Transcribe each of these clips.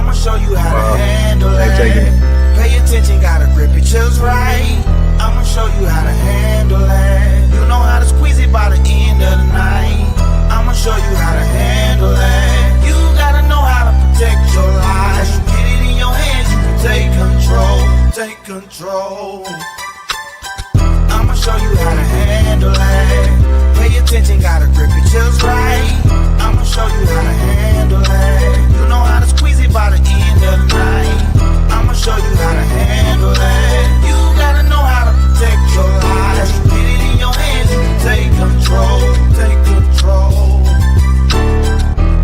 I'ma show you how to handle it. Pay attention, gotta grip it just right. I'ma show you how to handle it. You know how to squeeze it by the end of the night. I'ma show you how to handle it. You gotta know how to protect your life. As you get it in your hands, you can take control. Take control. I'ma show you how to handle it. Pay attention, gotta grip it just right. I'ma show you how to handle it. You know how to squeeze it by the end of the night. I'ma show you how to handle it. You gotta know how to protect your life. As you get it in your hands, you can take control. Take control.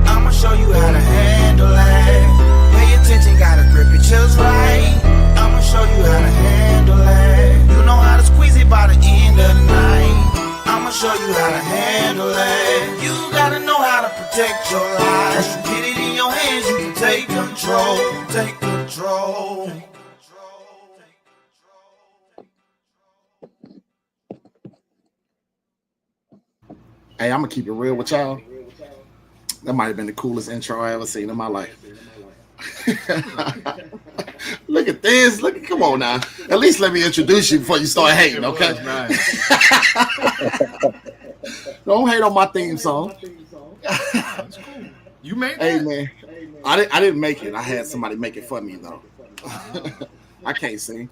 I'ma show you how to handle it. Pay attention, gotta grip it just right. I'ma show you how to handle it. You know how to squeeze it by the end of the night. I'ma show you how to handle it. You gotta know how to protect your life. As you get it in your hands, you can take control. Take control. Hey, I'm gonna keep it real with y'all. That might have been the coolest intro I ever seen in my life. Look at this. Come on now. At least let me introduce you before you start hating, okay? Don't hate on my theme song. That's cool. You made that? Hey man, I didn't make it. I had somebody make it for me though. I can't sing.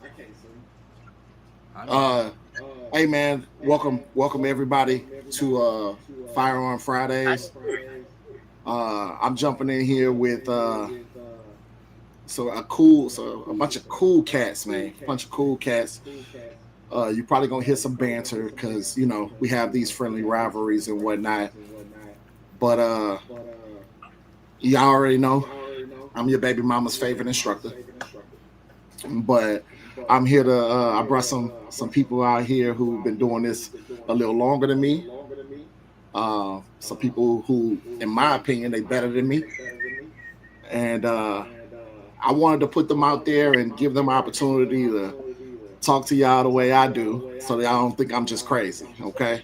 Hey man, welcome everybody to Firearm Fridays. I'm jumping in here with a bunch of cool cats, man. A bunch of cool cats. You're probably gonna hear some banter because you know we have these friendly rivalries and whatnot. But y'all already know I'm your baby mama's favorite instructor. But I'm here to I brought some people out here who've been doing this a little longer than me. Some people who, in my opinion, they better than me. And I wanted to put them out there and give them opportunity to talk to y'all the way I do so that y'all don't think I'm just crazy, okay?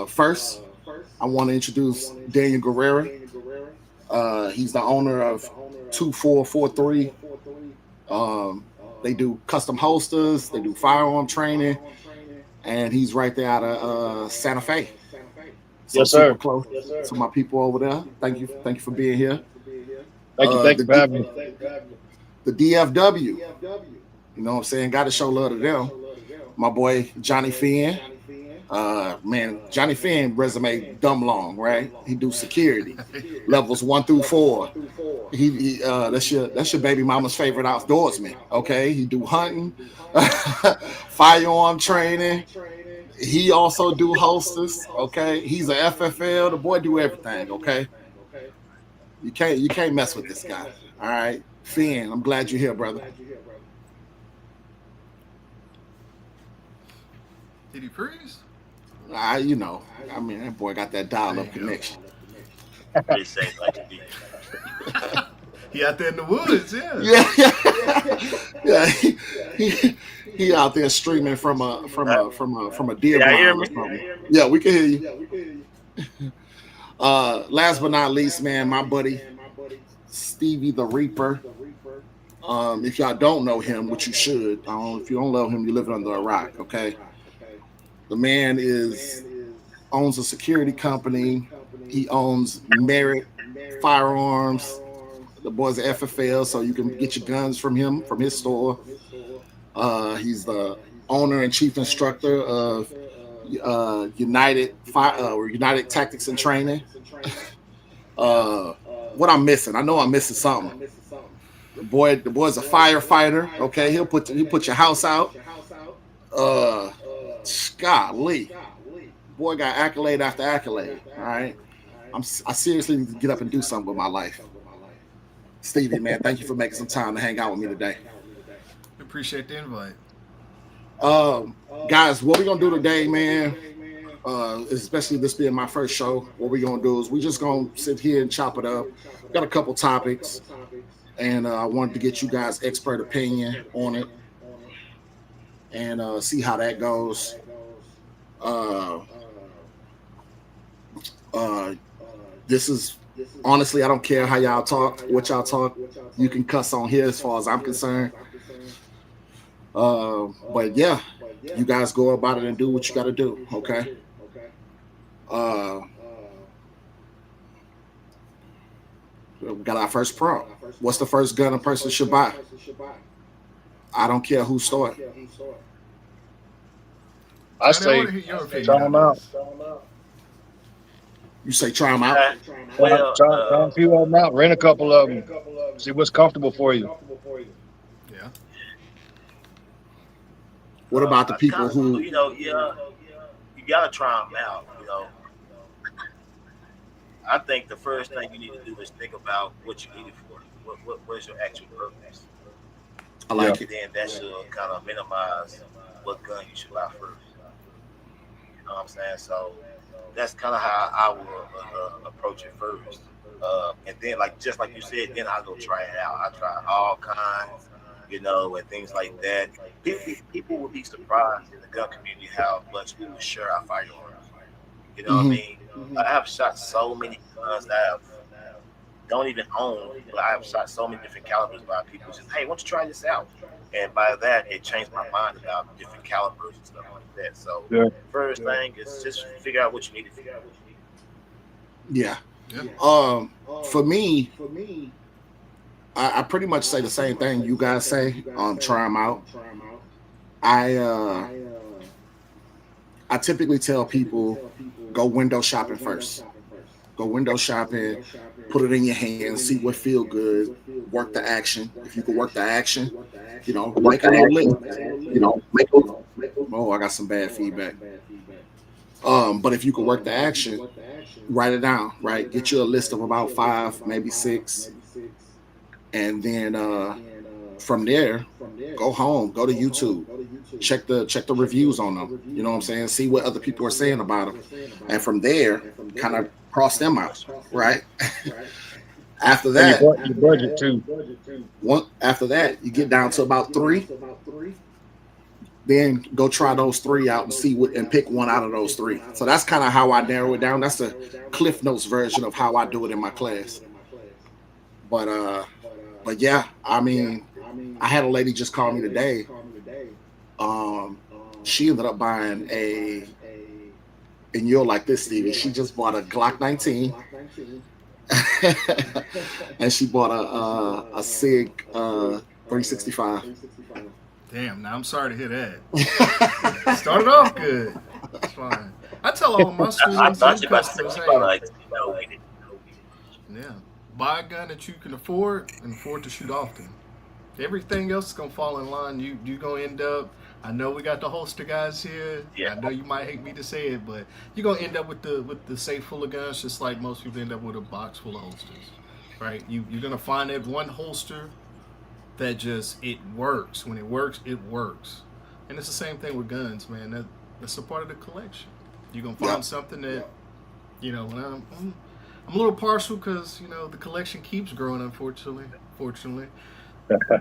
First, I want to introduce Daniel Guerrera. He's the owner of 2443. They do custom holsters, they do firearm training, and he's right there out of Santa Fe. So yes, sir. Super close to my people over there. Thank you for being here. Thank you for having me. The DFW, you know what I'm saying? Got to show love to them. My boy Johnny Finn. Man, Johnny Finn resume dumb long, right? He do security, levels 1 through 4. He that's your baby mama's favorite outdoorsman. Okay, he do hunting, firearm training. He also do holsters. Okay, he's a FFL. The boy do everything. Okay, you can't mess with this guy. All right, Finn, I'm glad you're here, brother. Did he freeze? You know, I mean, that boy got that dial-up connection. They say like He out there in the woods, yeah. He out there streaming from a deer blind or something. Yeah, we can hear you. Last but not least, man, my buddy Stevie the Reaper. If y'all don't know him, which you should, if you don't know him, you're living under a rock. Okay, the man owns a security company. He owns Merit Firearms. The boy's an FFL, so you can get your guns from him, from his store. He's the owner and chief instructor of United Tactics and Training. What I'm missing? I know I'm missing something. The boy's a firefighter. Okay, he'll put your house out. Golly, boy got accolade after accolade. All right, I seriously need to get up and do something with my life. Stevie, man, thank you for making some time to hang out with me today. Appreciate the invite. Guys, what we're gonna do today, man, especially this being my first show, what we're gonna do is we just gonna sit here and chop it up. Got a couple topics, and I wanted to get you guys' expert opinion on it and see how that goes. This is honestly, I don't care how y'all talk, what y'all talk. You can cuss on here as far as I'm concerned. But yeah, you guys go about it and do what you got to do. Okay. We got our first prompt. What's the first gun a person should buy? I don't care who started. I say try them out. You say try them out? Well, Try a few of them out. Rent a couple of them. See what's comfortable for you. Yeah. What about the people who... you gotta try them out, I think the first thing you need to do is think about what you need it for. What's your actual purpose? I like it. Then that should kind of minimize what gun you should buy first. You know what I'm saying? So that's kind of how I will approach it first. And then, just like you said, then I'll go try it out. I try all kinds, and things like that. People will be surprised in the gun community how much we will share our firearms. You know what I mean? I have shot so many guns that I don't even own, but I have shot so many different calibers by people who say, hey, why don't you try this out? And by that, it changed my mind about different calibers and stuff like that. So first thing is just figure out what you need to figure out. Yeah. For me, I pretty much say the same thing you guys say. Try them out. I typically tell people go window shopping first. Go window shopping, put it in your hands, see what feel good, work the action. If you can work the action, make a little list. Oh, I got some bad feedback. But if you can work the action, write it down, right? Get you a list of about 5, maybe 6. And then from there, go home, go to YouTube, check the reviews on them. You know what I'm saying? See what other people are saying about them. And from there, kind of cross them out, right? After that, your budget too. After that, you get down to about 3. Then go try those 3 out and see and pick one out of those 3. So that's kind of how I narrow it down. That's the Cliff Notes version of how I do it in my class. But yeah, I mean, I had a lady just call me today. She ended up buying and you'll like this, Stevie. She just bought a Glock 19. And she bought a SIG 365. Damn, now I'm sorry to hear that. Started off good. That's fine. I tell all my students, I thought you about to say, yeah, buy a gun that you can afford and afford to shoot often. Everything else is gonna fall in line. You gonna end up. I know we got the holster guys here. Yeah. I know you might hate me to say it, but you're gonna end up with the safe full of guns, just like most people end up with a box full of holsters, right? You're gonna find that one holster that just it works. When it works, and it's the same thing with guns, man. That's a part of the collection. You're gonna find something that I'm a little partial because the collection keeps growing, unfortunately.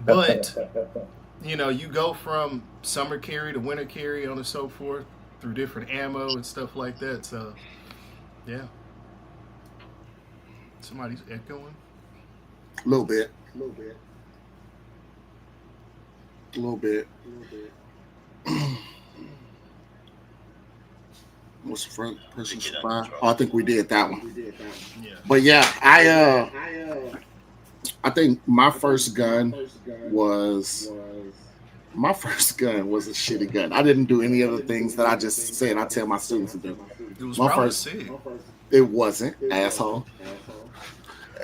But you go from summer carry to winter carry on and so forth through different ammo and stuff like that. So yeah, somebody's echoing. A little bit. What's the first person supply? Oh, I think we did that one. Yeah. But yeah, I think my first gun was a shitty gun. I didn't do any of the things that I just said I tell my students to do. It was probably SIG. It wasn't, asshole.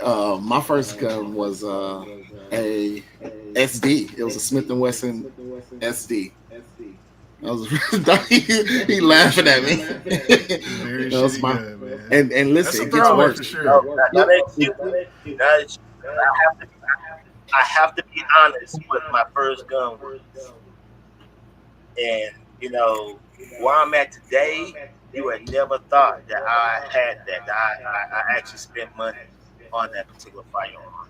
My first gun was a SD. It was a Smith & Wesson SD. He laughing at me. Very That was shitty my gun, man. and listen, it That's a gets throwaway worse. for sure. I have to be honest with my first gun was. And, where I'm at today, you would never thought that I had that I actually spent money on that particular firearm.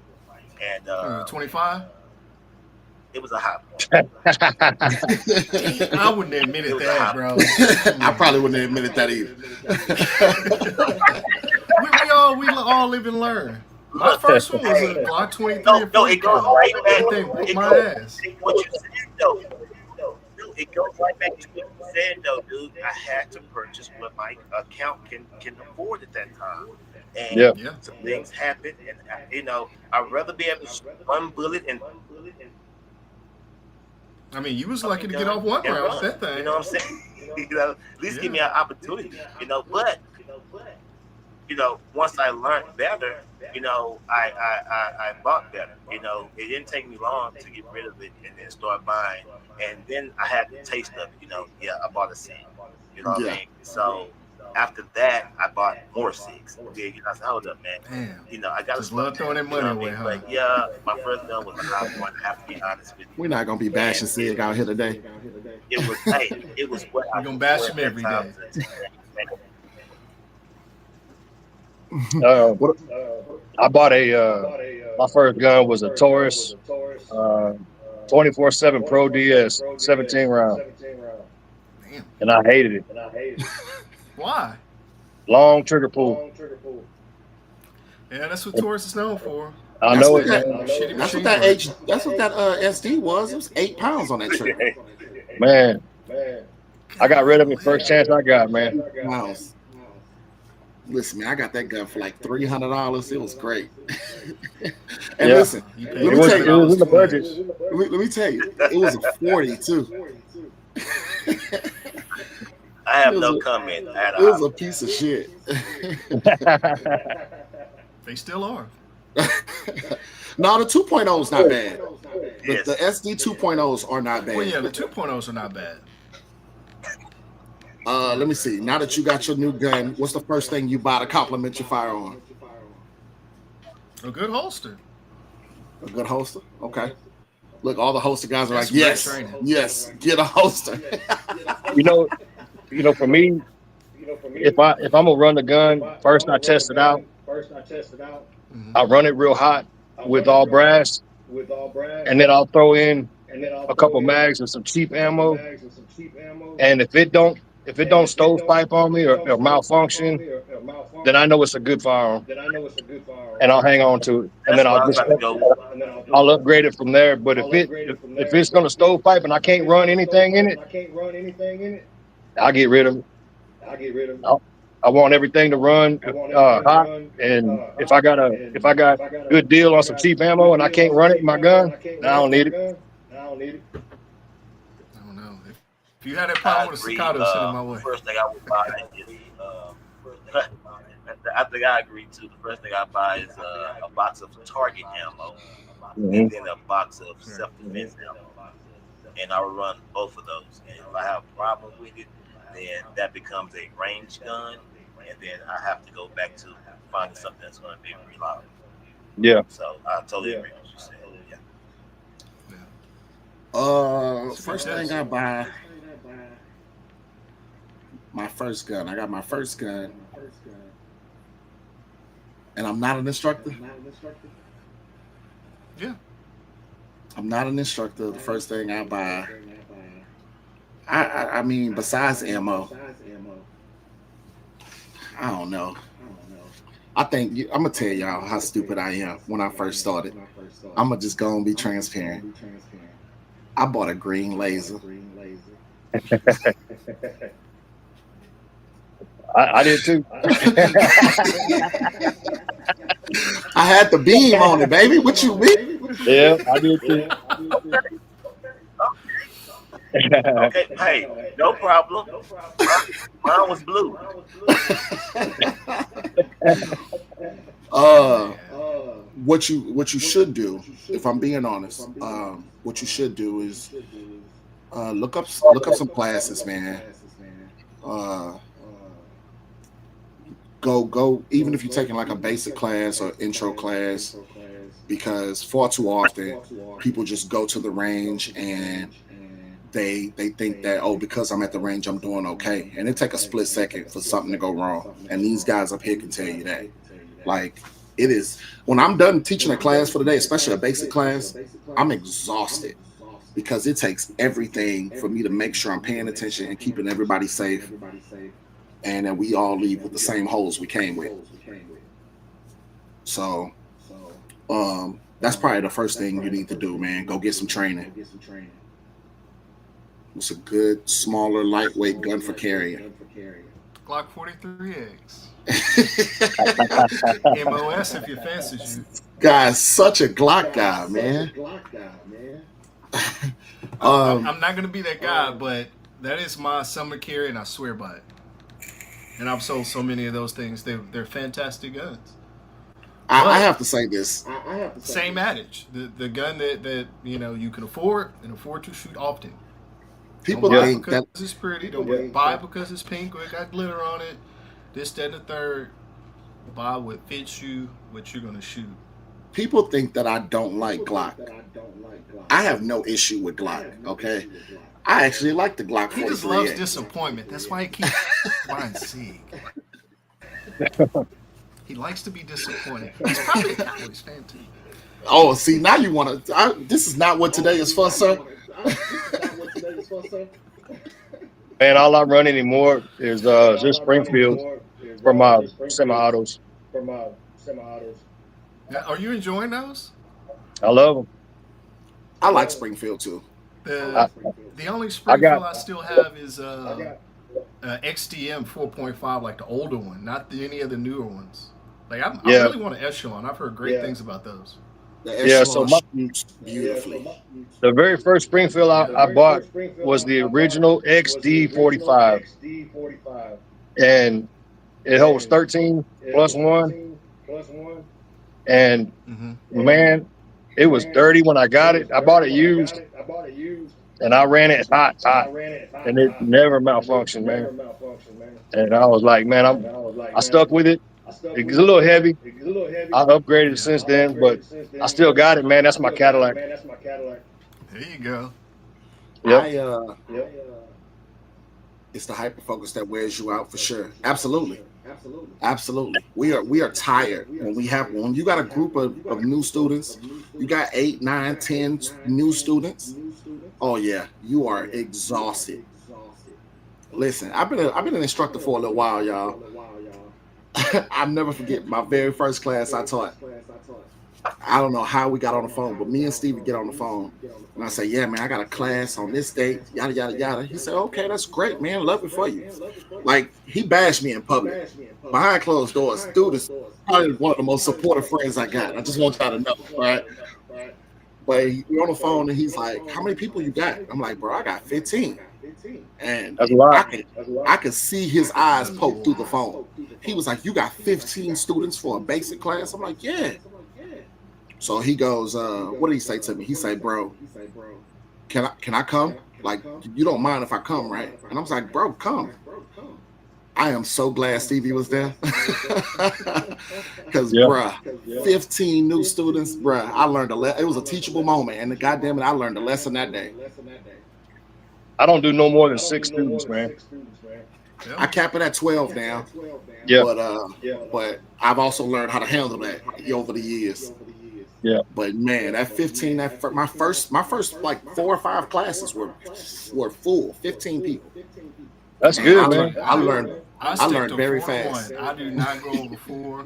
And 25? It was a hot one. I wouldn't have admitted that, bro. I probably wouldn't have admitted that either. we all how we all live and learn. My first one was a Glock 23 No, and no, it goes right back. That thing whooped It my goes ass. what you said though. No, it goes right back to what you said though, dude. I had to purchase what my account can afford at that time, and Yeah. some things happen, and I'd rather be able to shoot one bullet and I mean, you was lucky to get off one and round run. with that thing. You know what I'm saying? At least give me an opportunity. But once I learned better, I bought better. It didn't take me long to get rid of it and then start buying. And then I had the taste of it. I bought a six. You know what I mean? So after that, I bought more six. Yeah, I said, hold up, man. Damn. I got to Just love throwing that money away, huh? But yeah, my first gun was a hot one. I have to be honest with you. We're not gonna be bashing Sig out here today. It was what We're gonna bash him every day. I bought my first gun was a Taurus 24/7 Pro DS 17 round. Damn. And I hated it. Why? Long trigger pull. Yeah, that's what Taurus is known for. I That's know what it. that- Man. Shitty That's machine what that gun. That's what that SD was. It was 8 pounds on that trigger. Man, I got rid of it first chance I got, man. Pounds. Listen, man, I got that gun for like $300. It was great. And Yeah. listen, You let paid me It was, tell it you, was in the budget. let me tell you, it was a 40 too. I have It was no a- comment at It was all. a piece of shit. They still are. No, the 2.0 is not bad. Yes. The SD 2.0s are not bad. Well, yeah, the 2.0s are not bad. Let me see. Now that you got your new gun, what's the first thing you buy to complement your firearm? A good holster. A good holster? Okay. Look, all the holster guys are That's like, yes, great training. yes, get a holster. You know, for me, if I'm gonna run the gun, first I test it out. Mhm. I run it real hot with all brass, and then I'll throw in a couple mags and some cheap ammo. And if it don't stovepipe on me or malfunction, then I know it's a good firearm, and I'll hang on to it. And That's then what I was about to go. I'll upgrade it from there. But if it's gonna stovepipe and I can't run anything in it, I'll get rid of it. I want everything to run hot, and if I got a good deal on some cheap ammo and I can't run it in my gun, then I don't need it. I don't know. If you had that I problem with a agree. Staccato, send it my way. First thing I would buy is I think I agree too. The first thing I buy is a box of target ammo and then a box of self-defense ammo. And I will run both of those. And if I have a problem with it, then that becomes a range gun. And then I have to go back to finding something that's going to be reliable. Yeah. So I totally agree with what you said. Yeah. First thing I buy, my first gun. I got my first gun, and I'm not an instructor. Yeah. I'm not an instructor. The first thing I buy, I mean, besides ammo, I don't know. I think I'm gonna tell y'all how stupid I am when I first started. I'm gonna just go and be transparent. I bought a green laser. I did too. I had the beam on it, baby. What you mean? Yeah, I did too. Okay, hey, no problem. Mine was blue. What you should do, if I'm being honest, what you should do is look up some classes, man. Go even if you're taking like a basic class or intro class, because far too often people just go to the range and they think that, oh, because I'm at the range I'm doing okay, and it take a split second for something to go wrong, and these guys up here can tell you that. Like, it is, when I'm done teaching a class for the day, especially a basic class, I'm exhausted because it takes everything for me to make sure I'm paying attention and keeping everybody safe, and then we all leave with the same holes we came with. So that's probably the first thing you need to do, man. Go get some training. It's a good, smaller, lightweight gun for carrying. Glock 43X. MOS if you fancies you. Guy's such a Glock guy, man. I'm not gonna be that guy, but that is my summer carry, and I swear by it. And I've sold so many of those things. They're fantastic guns. I have to say this. Same adage. The gun that you can afford and afford to shoot often. People don't buy think because that it's pretty. Don't buy because it's pink or it got glitter on it. This, that, and the third. Buy what fits you, what you're gonna shoot. people think that I don't like Glock. I have no issue with Glock. Okay, I actually like the Glock 43. He just loves disappointment. That's why he keeps buying Sig. He likes to be disappointed. He's probably a Cowboys fan too. Oh, see, now you want to. This is not what today is for, sir. Man, all I run anymore is just Springfield for my semi-autos. Now, are you enjoying those? I love them. I like Springfield too. The only Springfield I still have is XDM 4.5, like the older one, not any of the newer ones. Like I really want an Echelon. I've heard great things about those. The Echelon shoots beautifully. The very first Springfield I bought was the original XD45, and it holds 13 plus 1. And man, it was dirty when I got it. I bought it used, and I ran it hot, and it never malfunctioned, man. And I was like, man, I stuck with it. It's a little heavy. I upgraded since then, but I still got it, man. That's my Cadillac. There you go. Yep. It's the hyperfocus that wears you out for sure. Absolutely. We are tired when you got a group of new students, you got 8, 9, 10 new students. Oh yeah, you are exhausted. Listen, I've been an instructor for a little while, y'all. I'll never forget my very first class I taught. I don't know how we got on the phone, but me and Steve would get on the phone, and I say, "Yeah, man, I got a class on this date, yada yada yada." He said, "Okay, that's great, man. Love it for you." Like he bashed me in public, behind closed doors. Dude is probably one of the most supportive friends I got. I just want y'all to know, right? But we're on the phone, and he's like, "How many people you got?" I'm like, "Bro, I got 15." And That's a lot. I could see his eyes poke through the phone. He was like, "You got 15 students for a basic class?" I'm like, "Yeah." So he goes, what did he say to me? He said, "Bro, can I come? Like, you don't mind if I come, right?" And I was like, "Bro, come." I am so glad Stevie was there. Because, bruh, 15 new students, bruh, I learned it was a teachable moment. And goddamn it, I learned a lesson that day. I don't do no more than 6 students, man. I cap it at 12 now. Yeah. But I've also learned how to handle that over the years. Yeah. But man, that 15, my first like 4 or 5 classes were full, 15 people. That's good, man. I learned very 4 fast. I do not go over 4.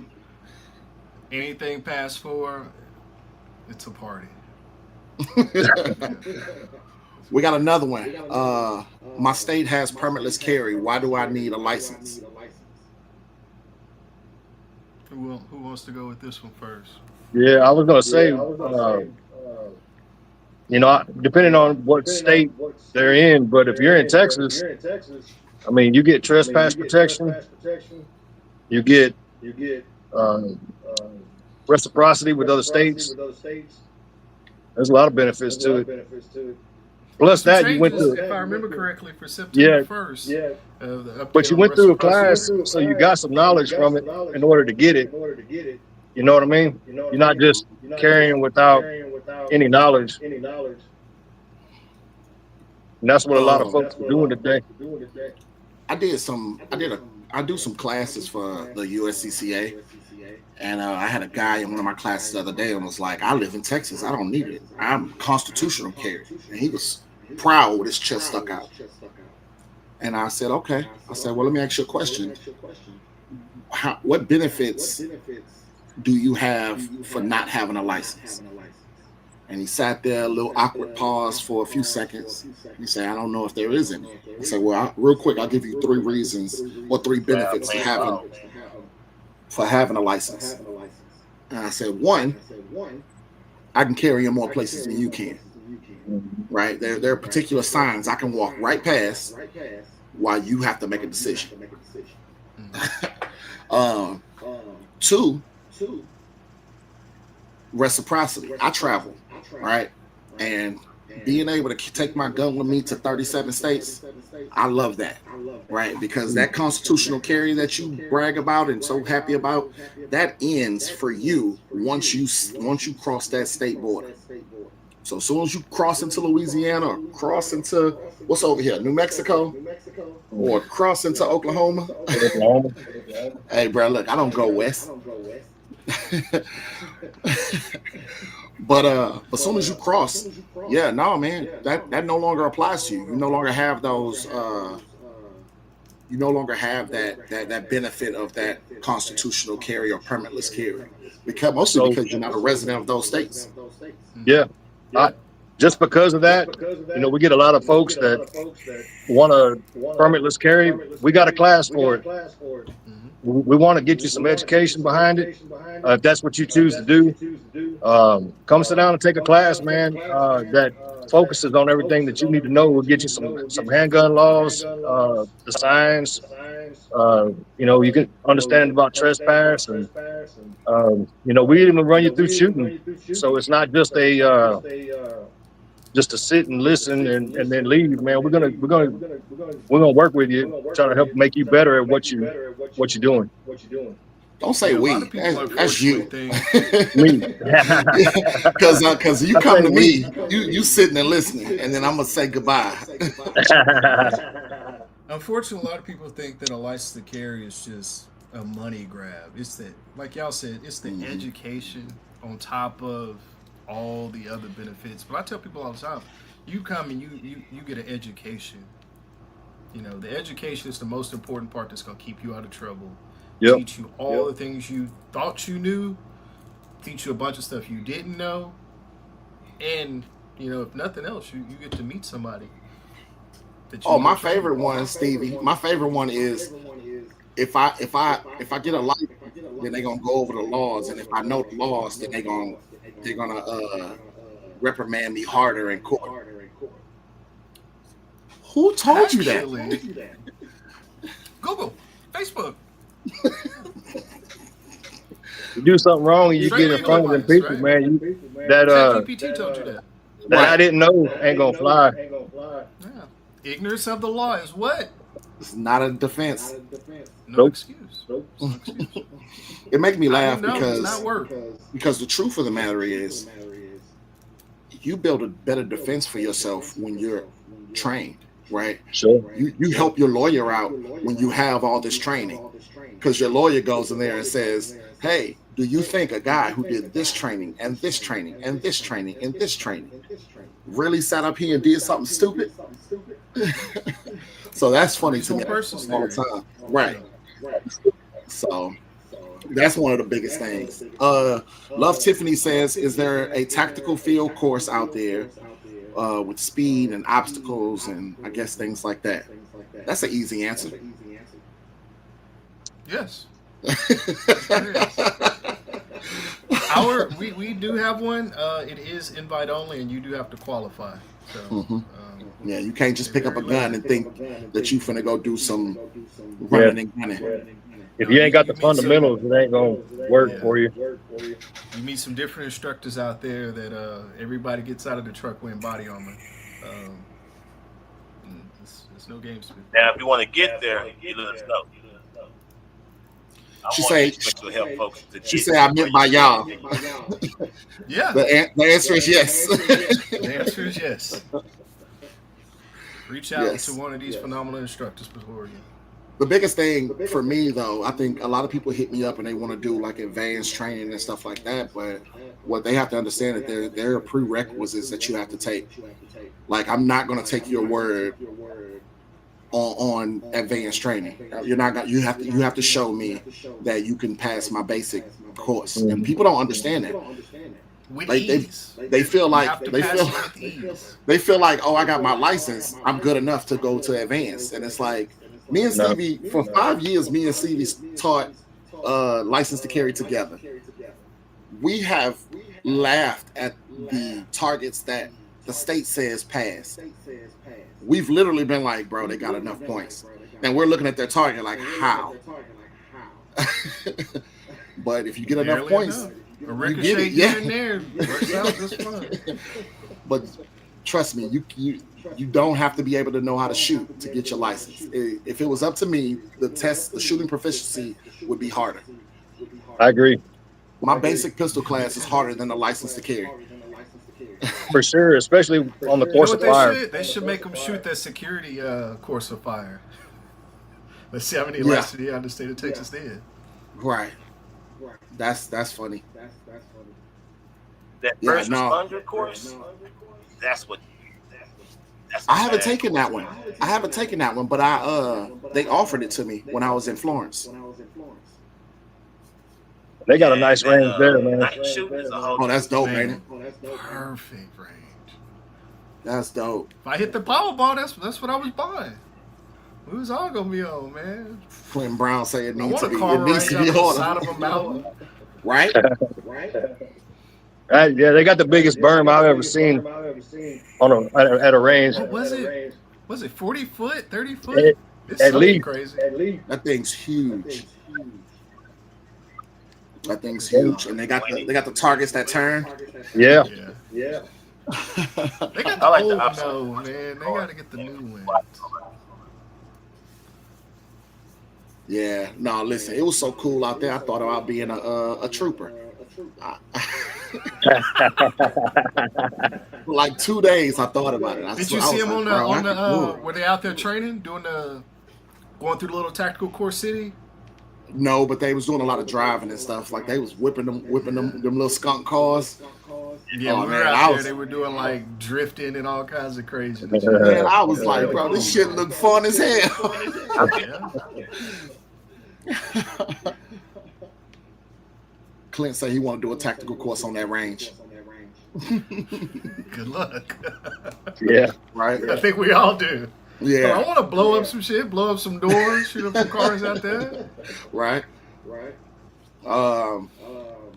Anything past 4, it's a party. We got another one. My state has permitless carry. Why do I need a license? Who wants to go with this one first? Yeah, I was gonna say, depending on what state they're in, but if you're in Texas, I mean, you get trespass protection, you get reciprocity with other states. There's a lot of benefits to it. Plus that you went through, if I remember correctly, for September 1st. But you went through a class, so you got some knowledge from it in order to get it. You know what I mean? You're not just carrying without any knowledge. And that's what a lot of folks are doing today. I do some classes for the USCCA, and I had a guy in one of my classes the other day and was like, "I live in Texas. I don't need it. I'm constitutional carry." And he was proud with his chest stuck out. And I said, "Okay." I said, "Well, let me ask you a question. What benefits do you have for not having a license? And he sat there, a little awkward pause for a few seconds. He said, I don't know if there is any. I said, well, real quick, I'll give you 3 reasons or 3 benefits for having a license. And I said, 1, I can carry in more places than you can. Right? There are particular signs I can walk right past while you have to make a decision. 2, reciprocity. I travel, right? And being able to take my gun with me to 37 states, I love that, right? Because that constitutional carry that you brag about and so happy about, that ends for you once you cross that state border. So as soon as you cross into Louisiana or cross into what's over here, New Mexico, or cross into Oklahoma, hey, bro, look, I don't go west. But as soon as you cross, yeah, no, man, that no longer applies to you. You no longer have those. You no longer have that benefit of that constitutional carry or permitless carry, because you're not a resident of those states. Yeah. Just because of that, we get a lot of folks that want a permitless carry. We got a class for it. We want to get you some education behind it. If that's what you choose to do, come sit down and take a class, man, that focuses on everything that you need to know. We'll get you some handgun laws, the signs. You can understand about trespass, and we even run you through shooting. So it's not just just to sit and listen and then leave, man. We're gonna work with you, try to help make you better at what you're doing. Don't say we. That's you. Me. Because you come to me, you sitting and listening, and then I'm gonna say goodbye. Unfortunately, a lot of people think that a license to carry is just a money grab. It's that, like y'all said, it's the education on top of all the other benefits. But I tell people all the time, you come and you get an education. The education is the most important part that's going to keep you out of trouble. Yep. Teach you all the things you thought you knew, teach you a bunch of stuff you didn't know, and if nothing else, you get to meet somebody. My favorite one, Stevie. My favorite one is if I get a license, then they're gonna go over the laws, and if I know the laws, then they're gonna reprimand me harder in court. Who told you that? Google, Facebook. You do something wrong and you get in front of them people, right? Man. ChatGPT told you that. That I didn't know ain't gonna fly. Yeah. Ignorance of the law is what? It's not a defense. No excuse. It makes me laugh because the truth of the matter is you build a better defense for yourself when you're trained, right? Sure. You help your lawyer out when you have all this training, because your lawyer goes in there and says, hey, do you think a guy who did this training and this training and this training and this training really sat up here and did something stupid? So that's funny to me all the time. Right. So that's one of the biggest things. Love Tiffany says, is there a tactical field course out there with speed and obstacles and I guess things like that? That's an easy answer. Yes. We do have one. It is invite only, and you do have to qualify. So, yeah, you can't just pick up a gun and think that you finna go do some running and gunning. If you ain't got the fundamentals, it ain't gonna work for you. You meet some different instructors out there that everybody gets out of the truck wearing body armor. It's no games. Now, if you want to get there, you let us know. She say, I meant by y'all. Yeah. The answer is yes. The answer is yes. Reach out to one of these phenomenal instructors before you. The biggest thing for me, though, I think a lot of people hit me up and they want to do like advanced training and stuff like that. But what they have to understand is there are prerequisites that you have to take. Like, I'm not going to take your word on advanced training. You're not gonna. You have to show me that you can pass my basic course, and people don't understand that. With Like ease. they feel You like have to they pass feel it with ease. they feel like, oh, I got my license, I'm good enough to go to advanced. And it's like me and No. Stevie for 5 years, me and Stevie taught license to carry together. We have laughed at the targets that the state says pass. We've literally been like, bro, they got enough points. And we're looking at their target like, how? But if you get enough Barely points, enough. A you get ricochet it. here Yeah. and there works out just fine. But trust me, you don't have to be able to know how to shoot to get your license. If it was up to me, the shooting proficiency would be harder. I agree. My basic pistol class is harder than the license to carry. For sure, especially on the You know course what of fire. They should make them shoot that security course of fire. Let's see how many Yeah. licenses the United State of Texas did. Right. That's funny. That Yeah, first no. responder course, that's what I haven't bad. taken that one. I haven't taken that one, but they offered it to me when I was in Florence. They got a nice And, range there, man. night shooting is a whole Oh, that's dope, Man. man. Perfect range. That's dope. If I hit the Powerball, that's what I was buying. We was all gonna be on, man. Clinton Brown say it I needs want to a be. car It needs range to on be the side harder, of a mountain. right? Yeah, they got the biggest berm I've ever seen on at a range. What was it? Was it 40 foot, 30 foot? At- It's at something least. crazy. That thing's huge. That thing's huge, and they got the targets that turn. Yeah. Yeah. They got I like the the old option. no, man. They got to get the new one. Yeah, no, listen, it was so cool out there. I thought about being a trooper. For like 2 days, I thought about it. Did you see them on the were they out there training, going through the little tactical course city? No, but they was doing a lot of driving and stuff. Like they was whipping them little skunk cars. Yeah, Oh, we were man, out I there. was- They were doing like drifting and all kinds of craziness. Man, I was like, bro, this shit look fun as hell. Yeah. Clint said he want to do a tactical course on that range. Good luck. Yeah. Right? I think we all do. I Yeah. want to blow up some shit, blow up some doors, shoot up some cars out there. Right.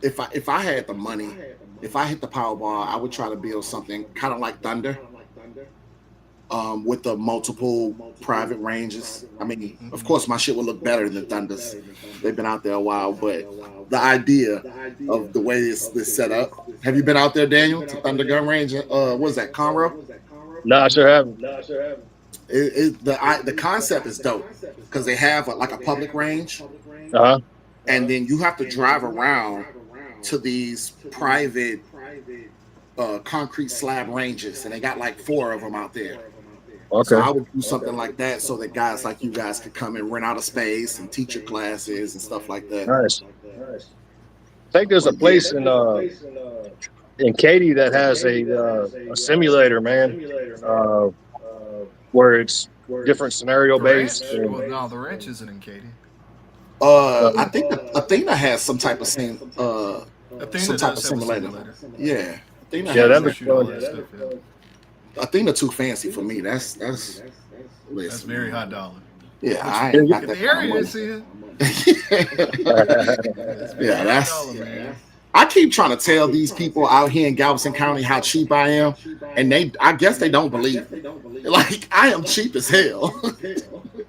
If I had the money, if I hit the Powerball, I would try to build something kind of like Thunder, with the multiple private ranges. I mean, of course, my shit would look better than Thunder's. They've been out there a while, but the idea of the way it's set up. Have you been out there, Daniel, to Thunder Gun Range? What is that, Conroe? No, I sure haven't. The concept is dope because they have like a public range, Uh-huh. and then you have to drive around to these private concrete slab ranges, and they got like 4 of them out there. Okay. So I would do something like that so that guys like you guys could come and rent out a space and teach your classes and stuff like that. Nice. I think there's a place in Katy that has a simulator, man, where it's different scenario based. Well, no, the ranch isn't in Katy. I think Athena has some type of Athena some type of does have a simulator. Yeah, Athena Yeah, has that'd that. be Shoot all fun. that stuff, yeah. Athena too fancy for me. That's That's listen, very high dollar. yeah, I ain't got If that the area kind is in, of money. Yeah, that's. $1, man. I keep trying to tell these people out here in Galveston County how cheap I am, and I guess they don't believe me. Like I am cheap as hell.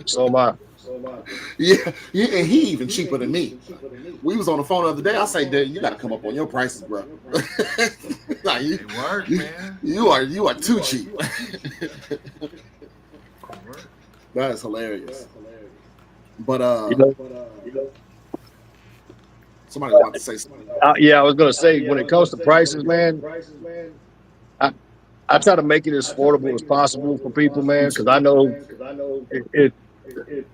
So am I. Yeah, and he even cheaper than me. We was on the phone the other day. I say, "Dude, you got to come up on your prices, bro." Like It worked, man. you are too cheap. It worked. That is hilarious. But You know, somebody about to say something. yeah, I was gonna say when it comes to prices, man, I try to make it as affordable as possible for people, man, because I know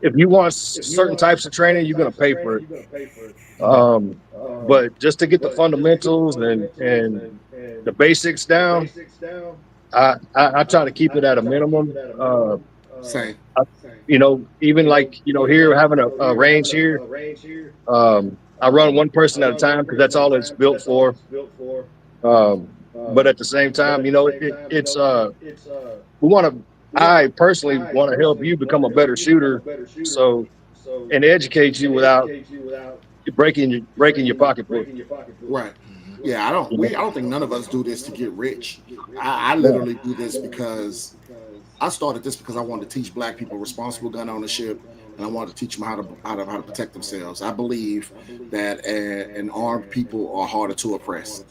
if you want certain types of training, you're gonna pay for it. But just to get the fundamentals and the basics down, I try to keep it at a minimum. Same. You know, even like here having a range here, I run one person at a time because that's all it's built for. But at the same time, you know, it's we want to. I personally want to help you become a better shooter, so and educate you without breaking your pocketbook. Right. Yeah, I don't think none of us do this to get rich. I literally do this because I started this because I wanted to teach Black people responsible gun ownership, and I wanted to teach them how to protect themselves. I believe that an armed people are harder to oppress,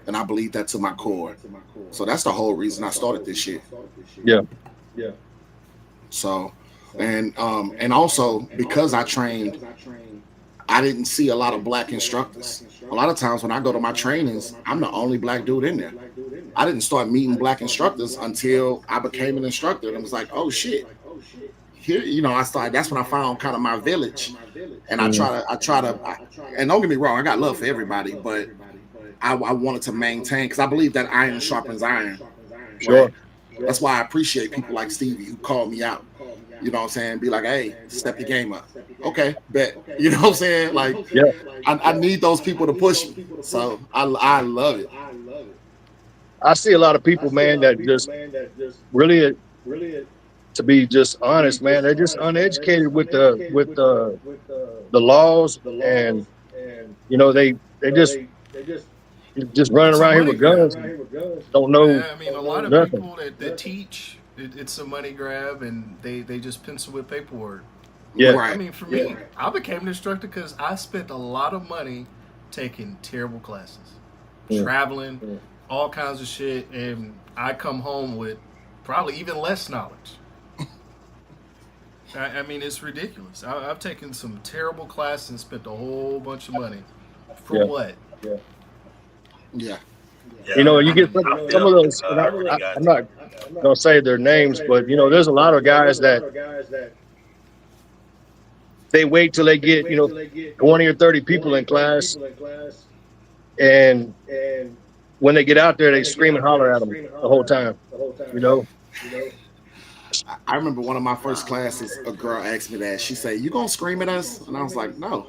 and I believe that to my core. So that's the whole reason I started this shit. Yeah. So, and also because I trained, I didn't see a lot of Black instructors. A lot of times when I go to my trainings, I'm the only Black dude in there. I didn't start meeting Black instructors until I became an instructor, and I was like, oh shit. Here, you know, that's when I found kind of my village, and I try to, and don't get me wrong, I got love for everybody, but I wanted to maintain, because I believe that iron sharpens iron. Sure. Right? That's why I appreciate people like Stevie who call me out. You know what I'm saying? Be like, hey, step your game up. Okay, bet. You know what I'm saying? Like, Yeah. I need those people to push me. So I love it. I see a lot of people, man, that just really, to be just honest, man, they're just uneducated with the laws, and you know they just running It's a around here money with guns, grab. and don't know Yeah, I mean, a lot of nothing. people that teach, it's a money grab, and they just pencil with paperwork. Yeah. Right. I mean, for me, I became an instructor because I spent a lot of money taking terrible classes, traveling, all kinds of shit, and I come home with probably even less knowledge. I mean, it's ridiculous. I've taken some terrible classes and spent a whole bunch of money. For Yeah. what? Yeah. You know, you get some I of feel, those. And I really got I'm not gonna say their names, but you know, there's a lot of guys that they wait till they get 20 or 30 people in class, and when they get out there, they scream and holler at them the whole time. You know. I remember one of my first classes, a girl asked me that. She said, "You gonna scream at us?" And I was like, "No."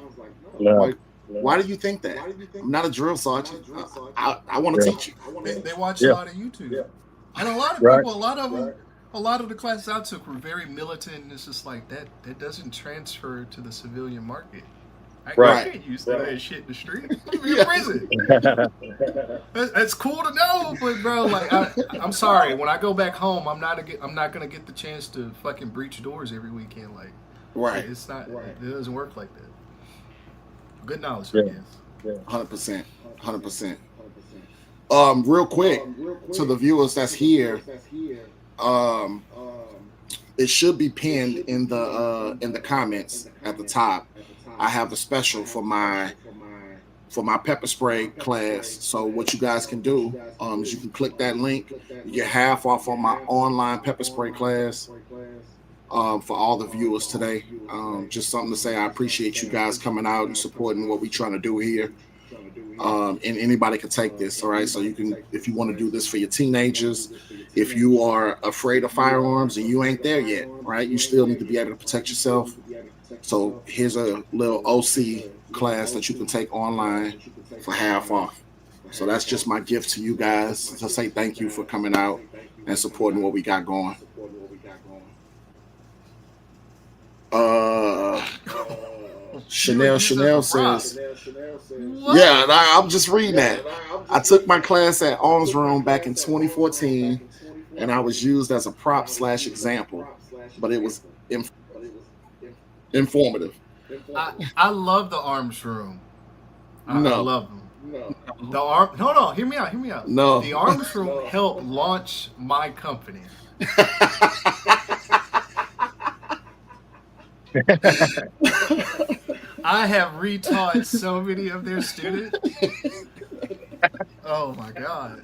Yeah. Like, why do you think that? I'm not a drill sergeant. I want to teach you. They watch a lot of YouTube, and a lot of Right. people, a lot of the classes I took were very militant, and it's just like that doesn't transfer to the civilian market. I can't use that shit in the street. I'm in prison. That's cool to know, but bro, like I'm sorry. When I go back home, I'm not gonna get the chance to fucking breach doors every weekend. Like, Right. it's not. It doesn't work like that. Good knowledge, Yeah. I guess. 100%. 100%. Real quick to the viewers that's here, it should be pinned in the comments at the top. I have a special for my pepper spray class. So what you guys can do is you can click that link. You get half off on my online pepper spray class. For all the viewers today, just something to say. I appreciate you guys coming out and supporting what we're trying to do here. And anybody can take this, all right? So you can, if you want to do this for your teenagers, if you are afraid of firearms and you ain't there yet, right? You still need to be able to protect yourself. So here's a little OC class that you can take online for half off. So that's just my gift to you guys to say thank you for coming out and supporting what we got going. Chanel says, yeah, I'm just reading that. I took my class at Arms Room back in 2014, and I was used as a prop / example, but it was informative. I love the Arms Room. I No. love them. No, hear me out. No. The Arms Room helped launch my company. I have retaught so many of their students. Oh my god!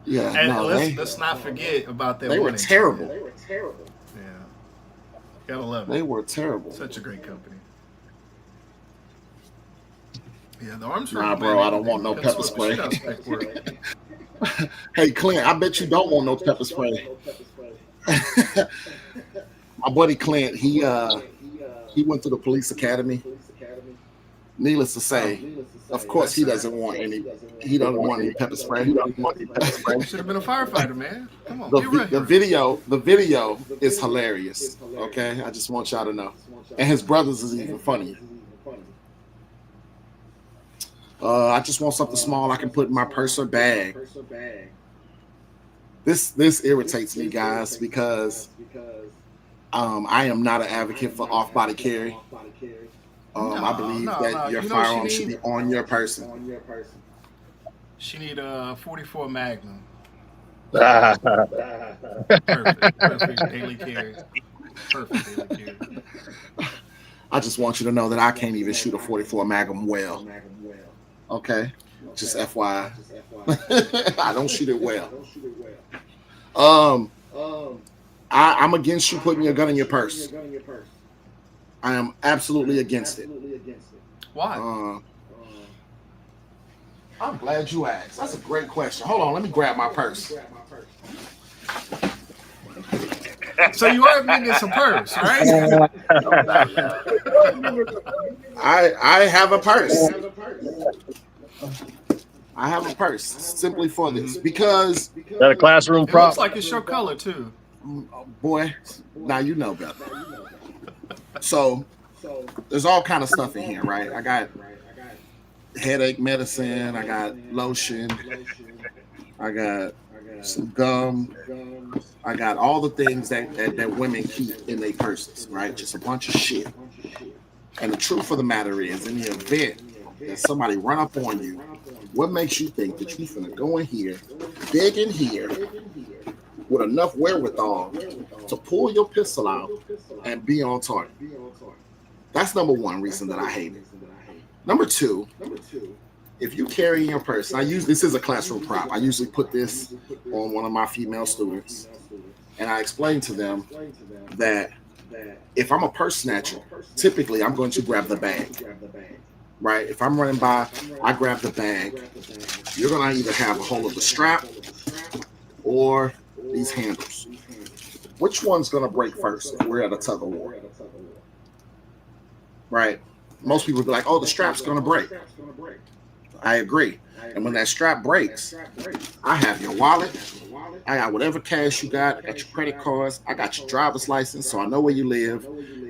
Yeah, and let's not forget about that. They were terrible. Yeah, gotta love it. They were terrible. Such a great company. Yeah, the Arms Room. Nah, bro, I don't want no pepper spray. Hey, Clint, I bet you don't want no pepper spray. My buddy Clint, he went to the police academy, Needless to say, of course, he doesn't want any pepper spray. You should have been a firefighter, man. Come on, The video is hilarious. Okay, I just want y'all to know, and his brothers is even funnier. I just want something small I can put in my purse or bag. This irritates me, guys, because I am not an advocate for off-body carry. I believe that your firearm should be on your person. She need a 44 Magnum. Perfect daily carry. Perfect daily carry. I just want you to know that I can't even shoot a 44 Magnum well. Okay, just FYI. I don't shoot it well. I'm against you putting your gun in your purse. I am absolutely against it. Why? I'm glad you asked. That's a great question. Hold on, let me grab my purse. So you are admitting it's a purse, right? I have a purse. I have a purse simply for this because that a classroom it prop? looks like it's your color too. Boy, now you know better. So there's all kind of stuff in here, right? I got headache medicine, I got lotion, I got some gum, I got all the things that women keep in their purses, right? Just a bunch of shit. And the truth of the matter is, in the event that somebody run up on you, what makes you think that you're gonna go in here, dig in here, with enough wherewithal to pull your pistol out and be on target? That's number one reason that I hate it. Number two, if you carry in your purse, this is a classroom prop. I usually put this on one of my female students, and I explain to them that if I'm a purse snatcher, typically I'm going to grab the bag. Right? If I'm running by, I grab the bag. You're gonna either have a hold of the strap or these handles. Which one's gonna break first if we're at a tug of war? Right? Most people be like, oh, the strap's gonna break. I agree. And when that strap breaks, I have your wallet, I got whatever cash you got, I got your credit cards, I got your driver's license, so I know where you live,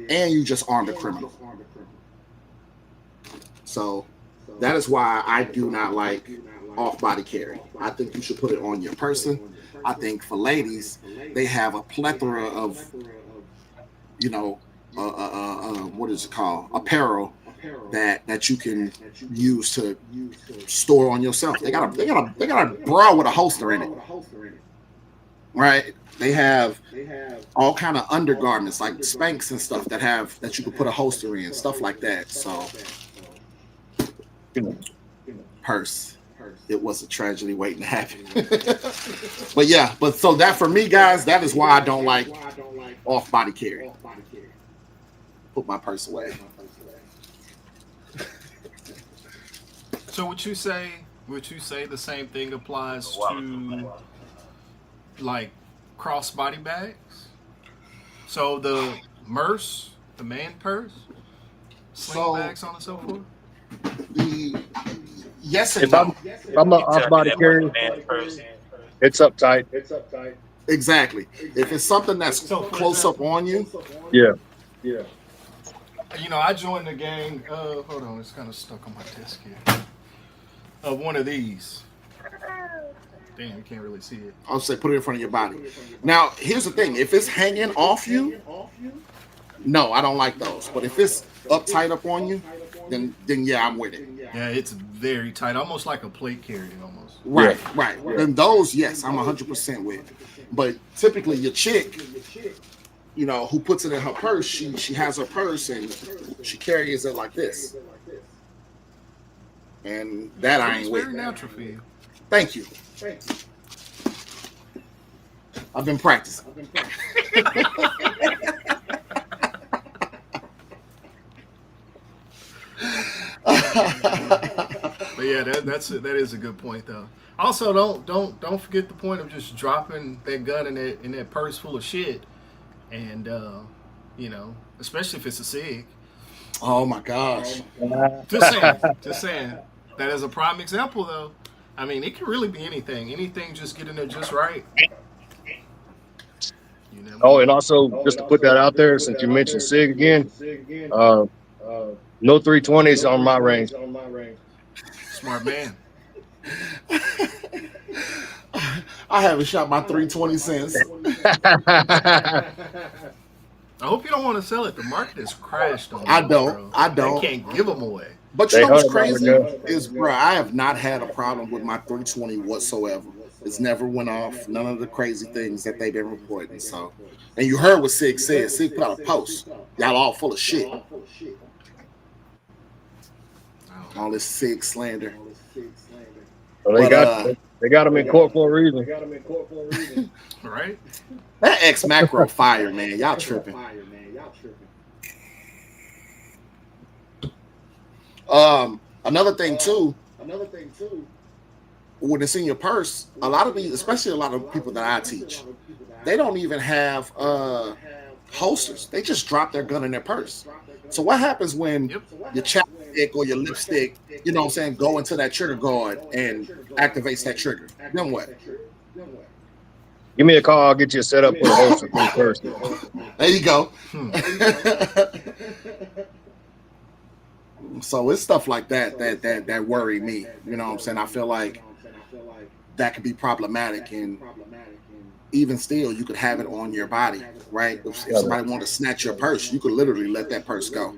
and you just armed a criminal. So that is why I do not like off-body carry. I think you should put it on your person. I think for ladies, they have a plethora of, what is it called? Apparel that you can use to store on yourself. They got a bra with a holster in it, right? They have all kind of undergarments like Spanx and stuff that you can put a holster in, stuff like that. So. Purse. It was a tragedy waiting to happen. but so that for me, guys, that is why I don't like off-body carry. Put my purse away. So would you say the same thing applies to like cross-body bags? So the MERS, the man purse, sling bags, on and so forth? Yes and If no. I'm an off-body carry, it's uptight. Exactly. If it's something that's close up on you. Yeah. I joined the gang. Hold on, it's kind of stuck on my desk here. One of these. Damn, you can't really see it. I'll say put it in front of your body. Now, here's the thing. If it's hanging off you, no, I don't like those. But if it's uptight up on you, then yeah, I'm with it. Yeah, it's very tight, almost like a plate carrier, almost. Right. And those, yes, I'm 100% with. But typically, your chick, who puts it in her purse, she has her purse and she carries it like this. And that I ain't with. It's very natural for you. Thank you. I've been practicing. But yeah, that is a good point though. Also, don't forget the point of just dropping that gun in that purse full of shit, and especially if it's a SIG, Oh my gosh. Just saying. That is a prime example, though. I mean, it can really be anything. Anything just getting it just right. You know. Oh, and also just to put that out there, since you mentioned SIG again, no 320s on my range. Smart man. I haven't shot my 320 since. I hope you don't want to sell it. The market has crashed on I those, don't. bro. I don't. They can't give them away. But you know what's crazy is, bro, I have not had a problem with my 320 whatsoever. It's never went off. None of the crazy things that they've been reporting. So, and you heard what Sig said. Sig put out a post. Y'all all full of shit. All this Sig slander. Well, they got them in court for a reason. Right? That X macro fire, man. Y'all tripping. Another thing too, when it's in your purse, a lot of these, especially a lot of people that I teach, they don't even have holsters. They just drop their gun in their purse. So what happens when your chapstick or your lipstick, you know what I'm saying, go into that trigger guard and activates that trigger? Then what? Give me a call. I'll get you set up with a holster first. There you go. So it's stuff like that worry me. You know what I'm saying? I feel like that could be problematic, and even still, you could have it on your body, right? If somebody wanted to snatch your purse, you could literally let that purse go.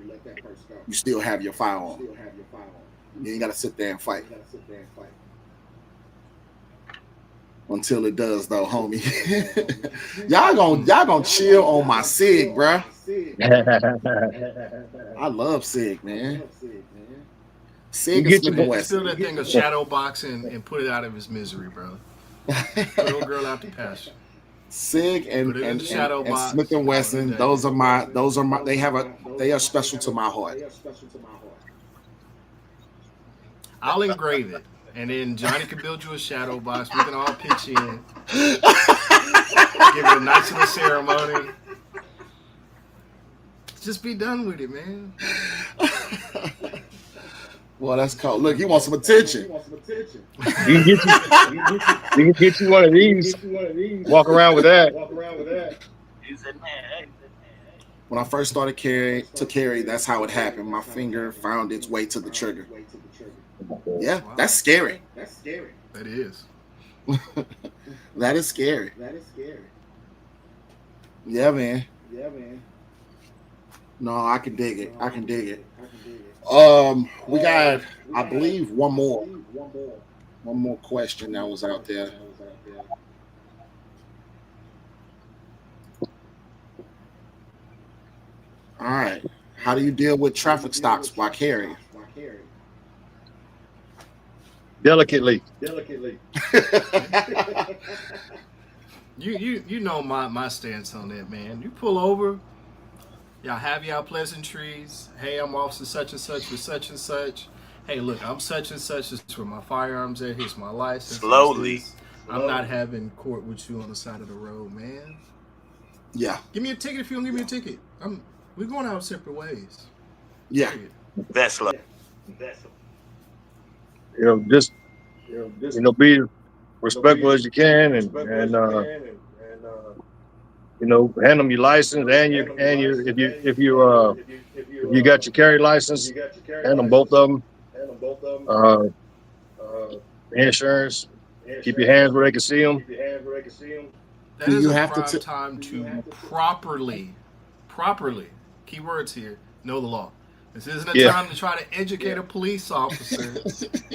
You still have your firearm. You ain't got to sit there and fight. Until it does, though, homie. y'all gonna chill on my SIG, bruh. I love SIG, man. SIG is Smith & Wesson. Steal that thing of shadow boxing and put it out of his misery, bro. Put old girl out the pasture. SIG and Smith & Wesson. Those are my. They are special to my heart. I'll engrave it. And then Johnny can build you a shadow box. We can all pitch in. Give it a nice little ceremony. Just be done with it, man. Well, that's cool. Look, he wants some attention. You can get you one of these. Walk around with that. When I first started to carry, that's how it happened. My finger found its way to the trigger. Yeah, that's scary. That is. That is scary. Yeah, man. No, I can dig it. We got, I believe, one more question that was out there. All right. How do you deal with traffic stops while carrying? Delicately. You know my stance on that, man. You pull over, y'all have y'all pleasantries. Hey, I'm officer such and such with such and such. Hey, look, I'm such and such. This is where my firearms at. Here's my license. Slowly. I'm not having court with you on the side of the road, man. Yeah. Give me a ticket if you don't give me a ticket. We're going our separate ways. Yeah. That's slow. Just be respectful as you can, and hand them your license and if you got your carry license, hand them both of them. Insurance. Keep your hands where they can see them. That is a prime time to properly, keywords here, know the law. This isn't a time to try to educate a police officer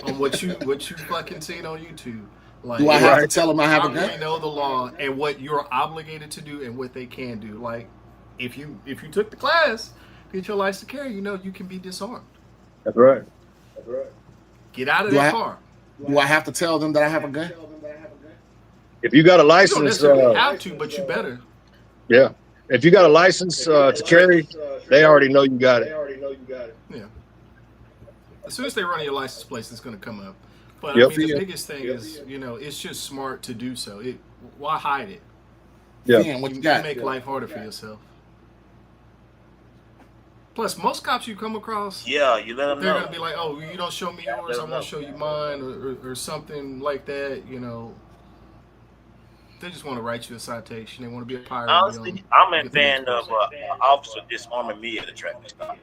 on what you fucking seen on YouTube. Like, do I have to tell them I have a gun? Know the law and what you're obligated to do and what they can do. Like, if you took the class, get your license to carry, you can be disarmed. That's right. Get out of that car. Do I have to tell them that I have a gun? If you got a You license, don't necessarily have to, but you better. Yeah. If you got a license to carry, they already know you got it. Yeah. As soon as they run your license plate, it's going to come up. But I mean, the biggest thing is, it's just smart to do so. Why hide it? Yeah. What you got? Make life harder for yourself. Plus, most cops you come across, Yeah, you let them they're know. gonna be like, "Oh, you don't show me yours, I'm gonna show you mine," or something like that. You know, they just want to write you a citation. They want to be a pirate. Honestly, I'm a Get the next fan of person. an officer disarming me at a traffic stop.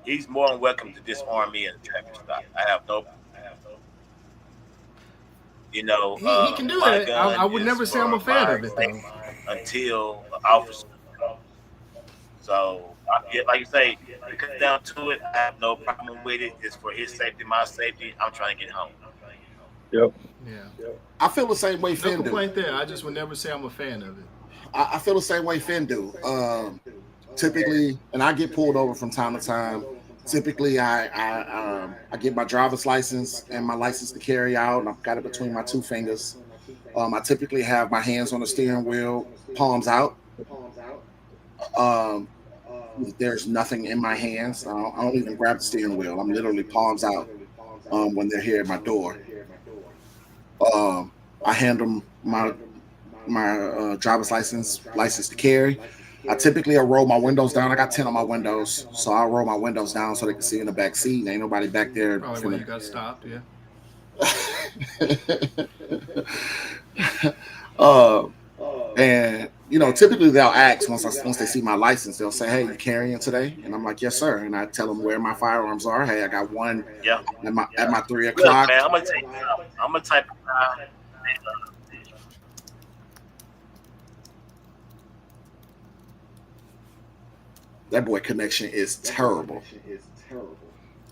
He's more than welcome to disarm me at a traffic stop. I have no, He can do my that. gun I would is never say I'm for a fan my of it though. safety until the officer comes. So, like you say, it comes down to it. I have no problem with it. It's for his safety, my safety. I'm trying to get home. Yep. Yeah. I feel the same way No Finn do. complaint there. I just would never say I'm a fan of it. I feel the same way Finn do. Typically, and I get pulled over from time to time. Typically, I get my driver's license and my license to carry out, and I've got it between my two fingers. I typically have my hands on the steering wheel, palms out. There's nothing in my hands. I don't even grab the steering wheel. I'm literally palms out when they're here at my door. I hand them my driver's license to carry. I typically roll my windows down. I got 10 on my windows, so I'll roll my windows down so they can see in the back seat. Ain't nobody back there. Probably when you got stopped, yeah. And typically they'll ask once they see my license, they'll say, "Hey, you carrying today?" And I'm like, "Yes, sir." And I tell them where my firearms are. Hey, I got one at my 3 o'clock. Look, man, I'm a type of guy. That boy connection is terrible.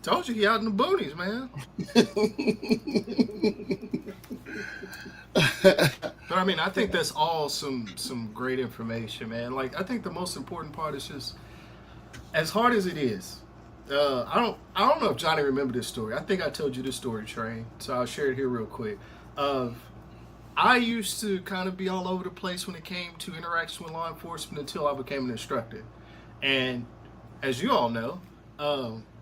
Told you he out in the boonies, man. But I mean, I think that's all some great information, man. Like, I think the most important part is just, as hard as it is. I don't know if Johnny remembered this story. I think I told you this story, Trey. So I'll share it here real quick. I used to kind of be all over the place when it came to interaction with law enforcement until I became an instructor. And as you all know,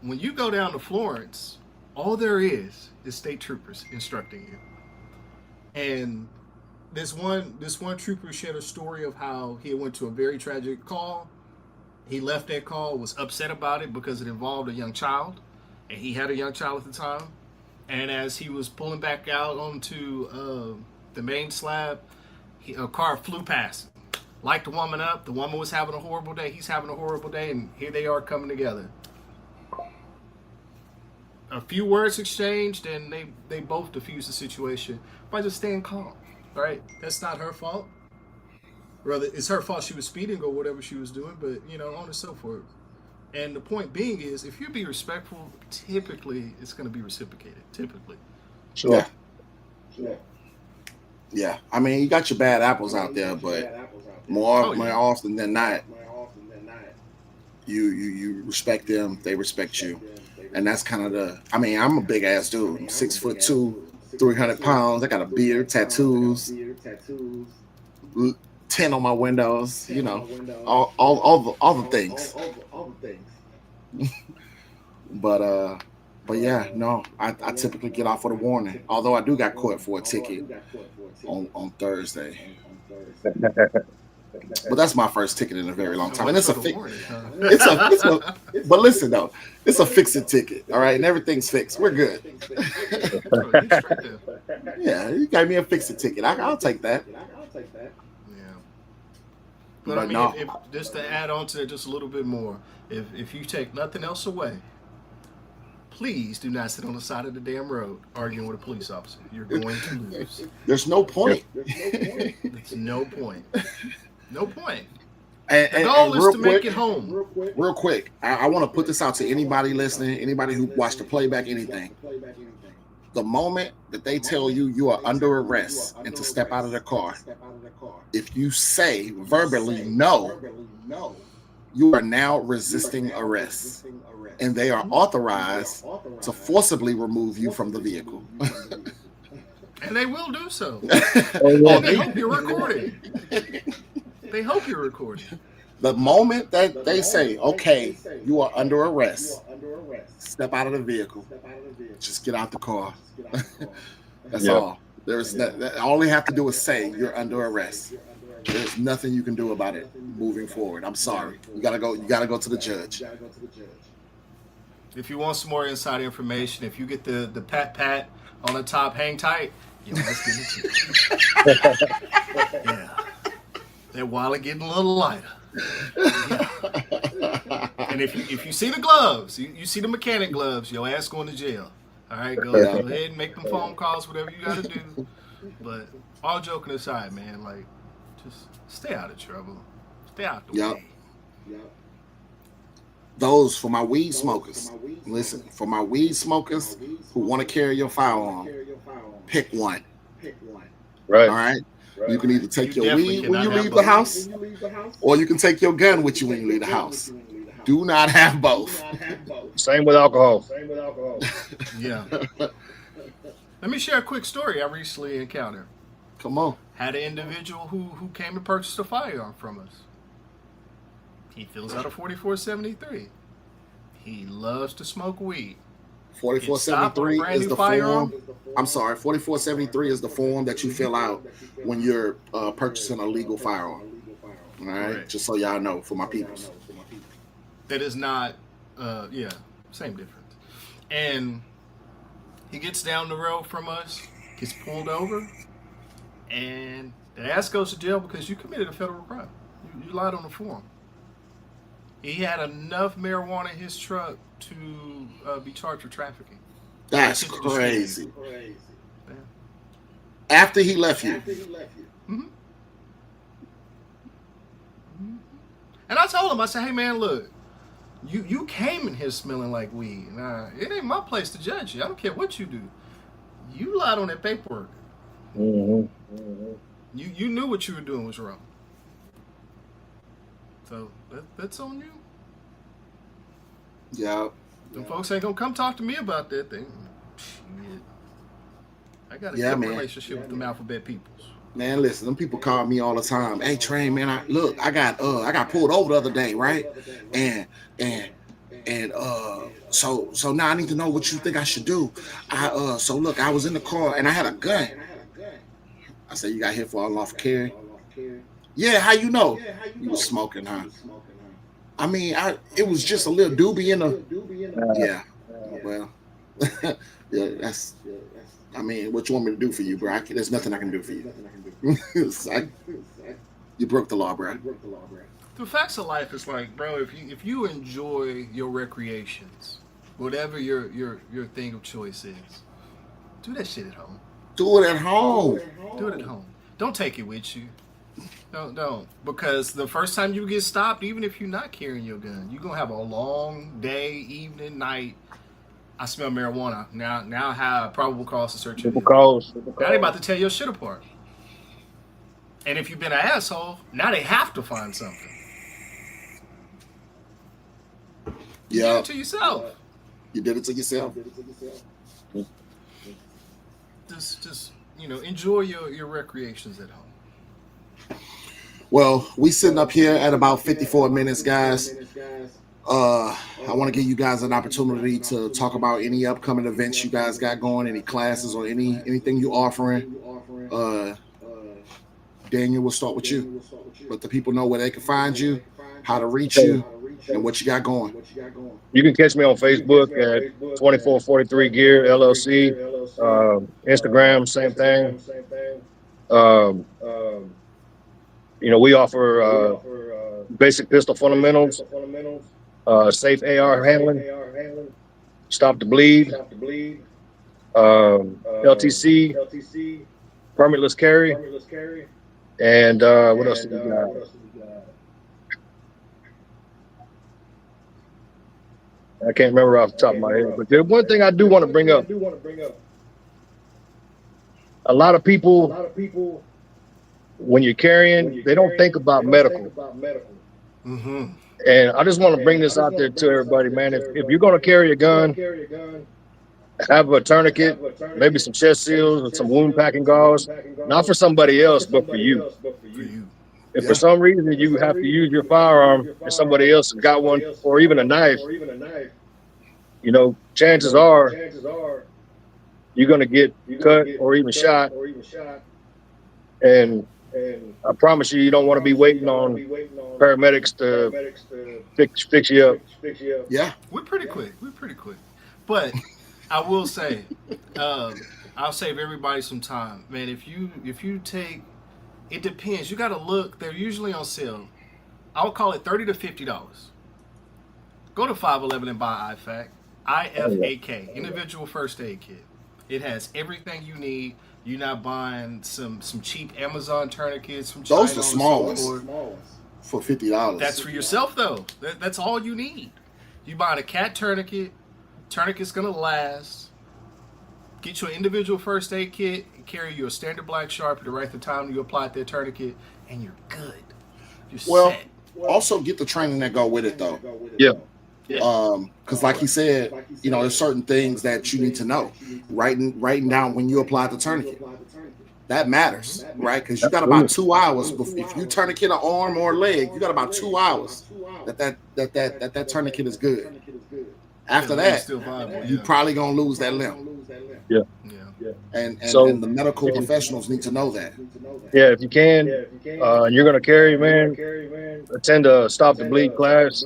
when you go down to Florence, all there is state troopers instructing you. And this one trooper shared a story of how he went to a very tragic call. He left that call, was upset about it because it involved a young child, and he had a young child at the time. And as he was pulling back out onto the main slab, a car flew past, light the woman up. The woman was having a horrible day. He's having a horrible day, and here they are coming together. A few words exchanged, and they both diffused the situation by just staying calm. Right? That's not her fault. Rather, it's her fault she was speeding or whatever she was doing, but on and so forth. And the point being is, if you be respectful, typically it's going to be reciprocated. Typically. Sure. Yeah. I mean, you got your bad apples out there, but more often than not, you respect them, they respect you. And that's kind of I'm a big ass dude. I'm 6'2", 300 pounds. I got a beard, tattoos, 10 on my windows. All the things. But yeah, no. I typically get off with a warning. Although I do got caught for a ticket on Thursday. But that's my first ticket in a very long time, and it's a but listen though, it's a fix-it ticket, all right, and everything's fixed. We're good. Yeah, you gave me a fix-it ticket. I'll take that. Yeah. But I mean, if just to add on to it just a little bit more, if you take nothing else away, please do not sit on the side of the damn road arguing with a police officer. You're going to lose. There's no point. There's no point. No point. The goal is to make it home. Real quick, I want to put this out to anybody listening, anybody who watched the playback, anything. The moment that they tell you are under arrest and to step out of the car, if you say verbally no, you are now resisting arrest, and they are authorized to forcibly remove you from the vehicle. And they will do so. They hope you're recording. They hope you're recording. The moment that they say, "Okay, you are under arrest," step out of the vehicle. Just get out the car. That's all. All they have to do is say you're under arrest. There's nothing you can do about it moving forward. I'm sorry. You gotta go to the judge. If you want some more inside information, if you get the pat on the top, hang tight, let's get into it. Yeah. That wallet getting a little lighter. Yeah. And if you see the gloves, you see the mechanic gloves, your ass going to jail. All right, go ahead and make them phone calls, whatever you got to do. But all joking aside, man, like, just stay out of trouble. Stay out the way. Those for my weed smokers. Listen, for my weed smokers who want to carry your firearm, pick one. Right. All right. You can either take your weed when you leave the house, or you can take your gun with you when you leave the house. Do not have both. Same with alcohol. Yeah. Let me share a quick story I recently encountered. Come on. Had an individual who came to purchase a firearm from us. He fills out a 4473. He loves to smoke weed. 4473 is the form. I'm sorry, 4473 is the form that you fill out when you're purchasing a legal firearm. All right, just so y'all know, for my peoples. That is not, same difference. And he gets down the road from us, gets pulled over, and the ass goes to jail because you committed a federal crime. You lied on the form. He had enough marijuana in his truck to be charged for trafficking. That's crazy. Yeah. After he left you. Mm-hmm. Mm-hmm. And I told him, I said, hey man, look, you came in here smelling like weed. Nah, it ain't my place to judge you. I don't care what you do. You lied on that paperwork. Mm-hmm. Mm-hmm. You knew what you were doing was wrong. So that's on you. Yeah. Them folks ain't gonna come talk to me about that thing. Shit. I got a good relationship with them alphabet peoples. Man, listen, them people call me all the time. Hey, Trey, man, I got pulled over the other day, right? And so now I need to know what you think I should do. So look, I was in the car and I had a gun. I said, you got hit for unlawful carry? Yeah, how you know? You was smoking, huh? I mean, it was just a little doobie in the. Yeah. Well, yeah, that's. I mean, what you want me to do for you, bro? There's nothing I can do for you. You broke the law, bro. The facts of life is like, bro, if you enjoy your recreations, whatever your thing of choice is, do that shit at home. Do it at home. Do it at home. Don't take it with you. Don't. Because the first time you get stopped, even if you're not carrying your gun, you're going to have a long day, evening, night. I smell marijuana. Now I have probable cause to search you. Now they about to tear your shit apart. And if you've been an asshole, now they have to find something. You did it to yourself. You did it to yourself. Just enjoy your recreations at home. Well, we sitting up here at about 54 minutes, guys. I want to give you guys an opportunity to talk about any upcoming events you guys got going, any classes or anything you offering. Daniel, we'll start with you. Let the people know where they can find you, how to reach you, and what you got going. You can catch me on Facebook at 2443 Gear LLC. Instagram, same thing. We offer basic pistol fundamentals, safe AR handling, stop the bleed, LTC, permitless carry, and what else do we got? I can't remember off the top of my head, but there's one thing I do want to bring up. A lot of people, when you're carrying, they don't think about medical. Mm-hmm. And I just want to bring this out there to everybody, man. If you're going to carry a gun, have a tourniquet, maybe some chest seals and some wound packing gauze, not for somebody else, but for you. If for some reason you have to use your firearm and somebody else has got one, or even a knife, chances are you're going to get cut or even shot. And I promise you, you don't want to be waiting on paramedics to fix you up. Yeah. We're pretty quick. But I will say, I'll save everybody some time, man. If you take, it depends. You got to look. They're usually on sale. I would call it $30 to $50. Go to 511 and buy IFAK, individual first aid kit. It has everything you need. You're not buying some cheap Amazon tourniquets from China. Those are the small ones for $50. That's for yourself though. That's all you need. You buying a cat tourniquet. Tourniquet's gonna last. Get you an individual first aid kit. Carry you a standard black Sharpie to write the time you applied that tourniquet, and you're good. You're set. Also get the training that go with it though. Yeah. Because like he said, there's certain things that you need to know. Writing down when you apply the tourniquet. That matters, right? Because you got about 2 hours. If you tourniquet an arm or a leg, you got about 2 hours that tourniquet is good. After that, you're probably gonna lose that limb. Yeah. And So- the medical professionals need to know that. Yeah, if you can, you're gonna carry, man. Attend a stop the bleed class.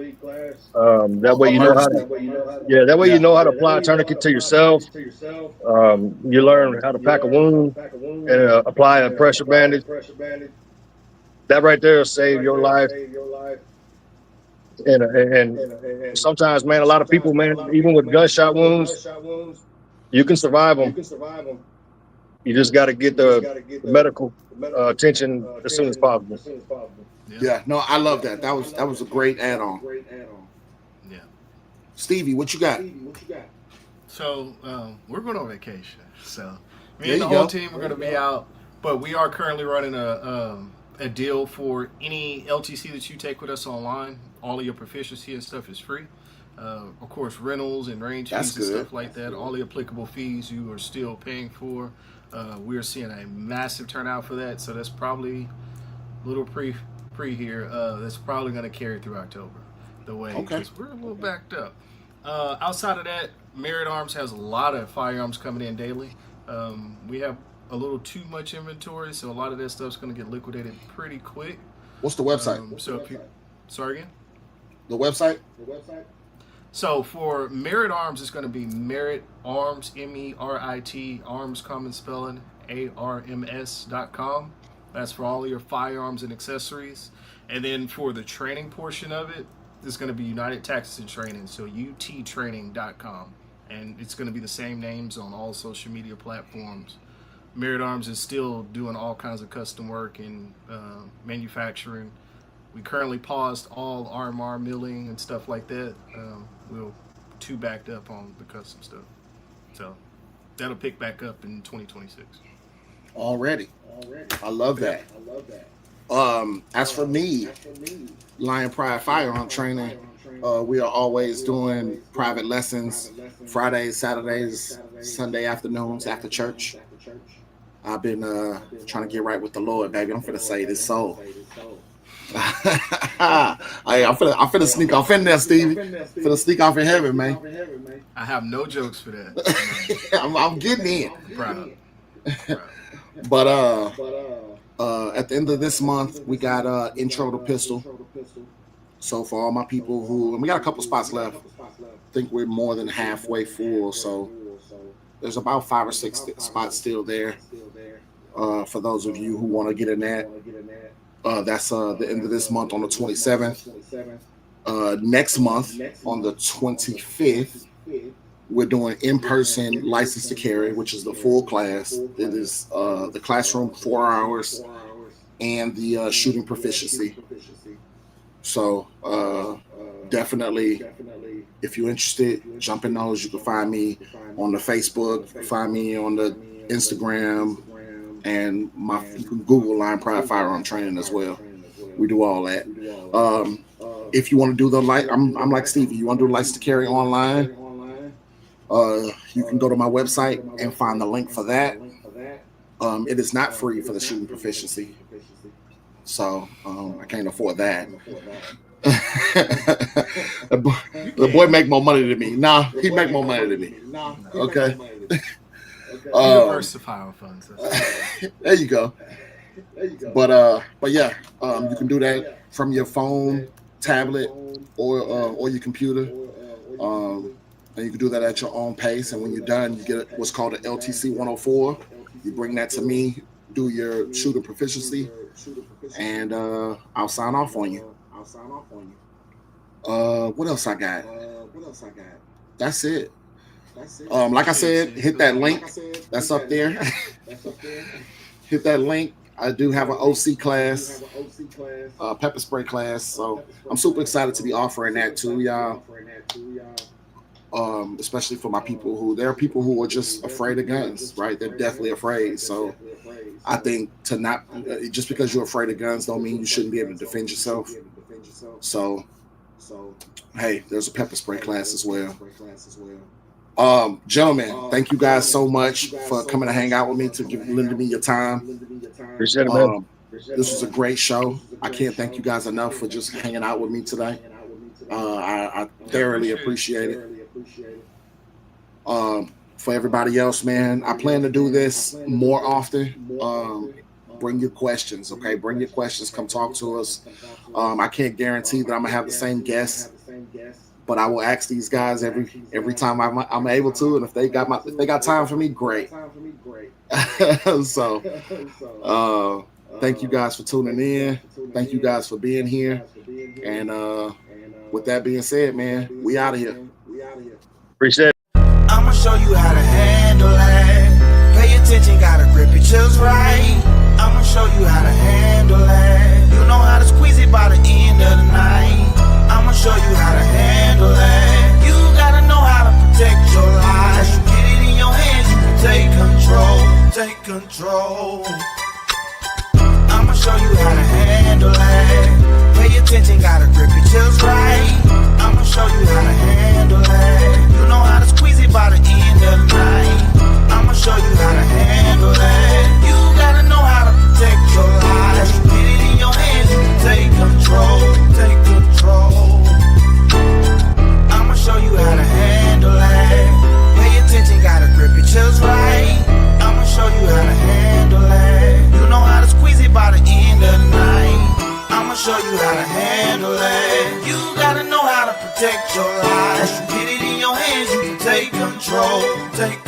That way you know how to. Yeah, that way you know how to apply a tourniquet to yourself. You learn how to pack a wound and apply a pressure bandage. That right there will save your life. And sometimes, man, a lot of people, man, even with gunshot wounds, you can survive them. You just got to get the medical attention as soon as possible. Yeah, no, I love that. That was a great add-on. Yeah. Stevie, what you got? So we're going on vacation. So me There and the you whole go. team are going to be out, but we are currently running a deal for any LTC that you take with us online. All of your proficiency and stuff is free. Of course, rentals and range That's fees and good. stuff like that. All the applicable fees you are still paying for. We're seeing a massive turnout for that, so that's probably a little pre here. That's probably going to carry through October. The way, because we're a little backed up. Outside of that, Merit Arms has a lot of firearms coming in daily. We have a little too much inventory, so a lot of that stuff's going to get liquidated pretty quick. What's the website? Sorry again? The website? So for Merit Arms, it's going to be Merit Arms, MERIT, Arms, common spelling, ARMS.com. That's for all of your firearms and accessories. And then for the training portion of it, it's going to be United Taxes and Training, so UTtraining.com. And it's going to be the same names on all social media platforms. Merit Arms is still doing all kinds of custom work and manufacturing. We currently paused all RMR milling and stuff like that. We're too backed up on the custom stuff. So that'll pick back up in 2026. Already. I love that. As for me, Lion Pride Firearm Training, we are always doing private lessons Fridays, Saturdays, Sunday afternoons after church. I've been trying to get right with the Lord, baby. I'm finna say this soul. I'm finna sneak off in there, Stevie. Finna sneak off in heaven, man. I have no jokes for that. I'm getting in. Proud. But at the end of this month, we got intro to pistol. So for all my people and we got a couple spots left. I think we're more than halfway full. So there's about 5 or 6 spots still there. For those of you who want to get in that. That's the end of this month on the 27th. Next month on the 25th, we're doing in-person license to carry, which is the full class. It is the classroom 4 hours and the shooting proficiency. So definitely, if you're interested, jump in those. You can find me on the Facebook, find me on the Instagram, and you can Google Lion Pride Firearm Training as well. We do all that. If you want to do I'm like Stevie. You want to do license to carry online? You can go to my website and find the link for that. It is not free for the shooting proficiency, so I can't afford that. The boy make more money than me. Nah, he make more money than me. Okay. Diversify funds. There you go. But yeah, you can do that from your phone, tablet, or your computer. And you can do that at your own pace. And when you're done, you get what's called an LTC 104. You bring that to me, do your shooting proficiency, and I'll sign off on you. What else I got? That's it. Like I said, hit that link that's up there. Hit that link. I do have an OC class, pepper spray class, so I'm super excited to be offering that to y'all. Especially for my people there are people who are just afraid of guns, right? They're deathly afraid. So I think to not just because you're afraid of guns don't mean you shouldn't be able to defend yourself. So hey, there's a pepper spray class as well. Gentlemen, thank you guys so much for coming to hang out with me, lending me your time. Appreciate it, man. This was a great show. I can't thank you guys enough for just hanging out with me today. I thoroughly appreciate it. For everybody else, man, I plan to do this more often. Bring your questions, okay? Bring your questions. Come talk to us. I can't guarantee that I'm gonna have the same guests, but I will ask these guys every time I'm able to, and if they got time for me, great. So, thank you guys for tuning in. Thank you guys for being here. And with that being said, man, we out of here. Appreciate it. I'ma show you how to handle it. Pay attention, gotta grip it just right. I'ma show you how to handle it. You know how to squeeze it by the end of the night. I'ma show you how to handle it. You gotta know how to protect your life. You get it in your hands, you can take control. Take control. I'ma show you how to handle it. Pay attention, gotta grip it just right. I'ma show you how to handle it. You know how to squeeze it by the end of the night. I'ma show you how to handle it. You gotta know how to protect your life. You get it in your hands, you can take control. Take control. I'ma show you how to handle it. Pay attention, gotta grip it just right. I'ma show you how to handle it. You know how to squeeze it by the end of the night. I'ma show you how to handle it. You gotta know how to protect your life. You get it in your hands, you can take control. Take